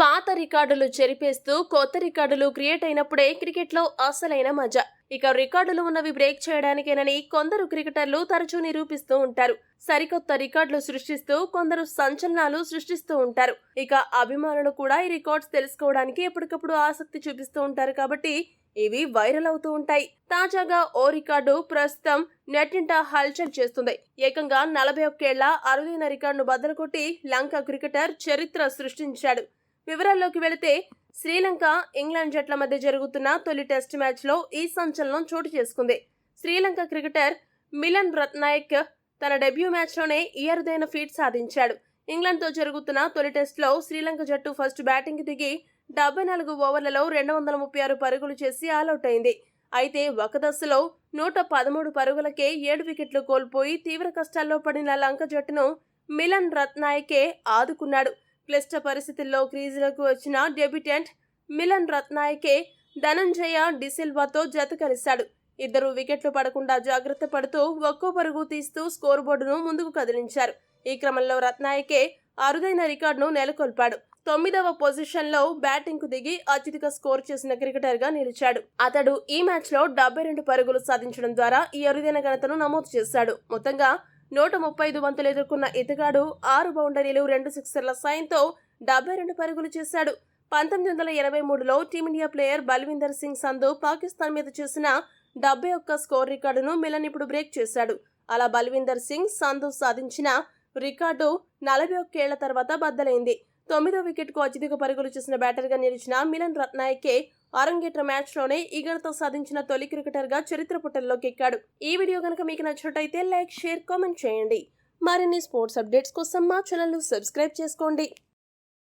పాత రికార్డులు చెరిపేస్తూ కొత్త రికార్డులు క్రియేట్ అయినప్పుడే క్రికెట్లో అసలైన మజా. ఇక రికార్డులు ఉన్నవి బ్రేక్ చేయడానికేనని కొందరు క్రికెటర్లు తరచూ నిరూపిస్తూ ఉంటారు. సరికొత్త రికార్డులు సృష్టిస్తూ కొందరు సంచలనాలు సృష్టిస్తూ ఉంటారు. ఇక అభిమానులు కూడా ఈ రికార్డ్స్ తెలుసుకోవడానికి ఎప్పటికప్పుడు ఆసక్తి చూపిస్తూ ఉంటారు కాబట్టి ఇవి వైరల్ అవుతూ ఉంటాయి. తాజాగా ఓ రికార్డు ప్రస్తుతం నెట్టింట హల్చల్ చేస్తుంది. ఏకంగా 41 ఏళ్ల అరుదైన రికార్డును బద్దలు కొట్టి లంక క్రికెటర్ చరిత్ర సృష్టించాడు. వివరాల్లోకి వెళితే శ్రీలంక, ఇంగ్లాండ్ జట్ల మధ్య జరుగుతున్న తొలి టెస్ట్ మ్యాచ్ లో ఈ సంచలనం చోటు చేసుకుంది. శ్రీలంక క్రికెటర్ మిలన్ రత్నాయక్ తన డెబ్యూ మ్యాచ్ లోనే ఈ అరుదైన ఫీట్ సాధించాడు. ఇంగ్లాండ్ తో జరుగుతున్న తొలి టెస్ట్ లో శ్రీలంక జట్టు ఫస్ట్ బ్యాటింగ్ దిగి 74 ఓవర్లలో 236 పరుగులు చేసి ఆలౌట్ అయింది. అయితే ఒక దశలో 113 పరుగులకే 7 వికెట్లు కోల్పోయి తీవ్ర కష్టాల్లో పడిన లంక జట్టును మిలన్ రత్నాయకే ఆదుకున్నాడు. క్లిష్ట పరిస్థితుల్లో క్రీజులకు వచ్చిన డెబ్యూటెంట్ మిలన్ రత్నాయకే ధనంజయ డిసిల్వాతో జత కలిశాడు. ఇద్దరు వికెట్లు పడకుండా జాగ్రత్త పడుతూ ఒక్కో పరుగు తీస్తూ స్కోర్ బోర్డును ముందుకు కదిలించారు. ఈ క్రమంలో రత్నాయకే అరుదైన రికార్డును నెలకొల్పాడు. 9వ పొజిషన్లో బ్యాటింగ్ కు దిగి అత్యధిక స్కోర్ చేసిన క్రికెటర్ గా నిలిచాడు. అతడు ఈ మ్యాచ్ లో 72 పరుగులు సాధించడం ద్వారా ఈ అరుదైన ఘనతను నమోదు చేశాడు. మొత్తంగా 135 బంతులు ఎదుర్కొన్న ఇతగాడు 6 బౌండరీలు 2 సిక్సర్ల సాయంతో 72 పరుగులు చేశాడు. 1983లో టీమిండియా ప్లేయర్ బల్విందర్ సింగ్ సంధు పాకిస్తాన్ మీద చేసిన 71 స్కోర్ రికార్డును మిలన్ ఇప్పుడు బ్రేక్ చేశాడు. అలా బల్విందర్ సింగ్ సంధు సాధించిన రికార్డు 41 ఏళ్ల తర్వాత బద్దలైంది. 9వ వికెట్ కు అత్యధిక పరుగులు చేసిన బ్యాటర్ గా నిలిచిన మిలన్ రత్నాయకే అరంగేట్ర మ్యాచ్ లోనే ఈ ఘనత సాధించిన తొలి క్రికెటర్ గా చరిత్ర పుటల్లోకి ఎక్కాడు. ఈ వీడియో కనుక మీకు నచ్చినట్టయితే లైక్, షేర్, కామెంట్ చేయండి. మరిన్ని స్పోర్ట్స్ అప్డేట్స్ కోసం మా ఛానల్ ను సబ్స్క్రైబ్ చేసుకోండి.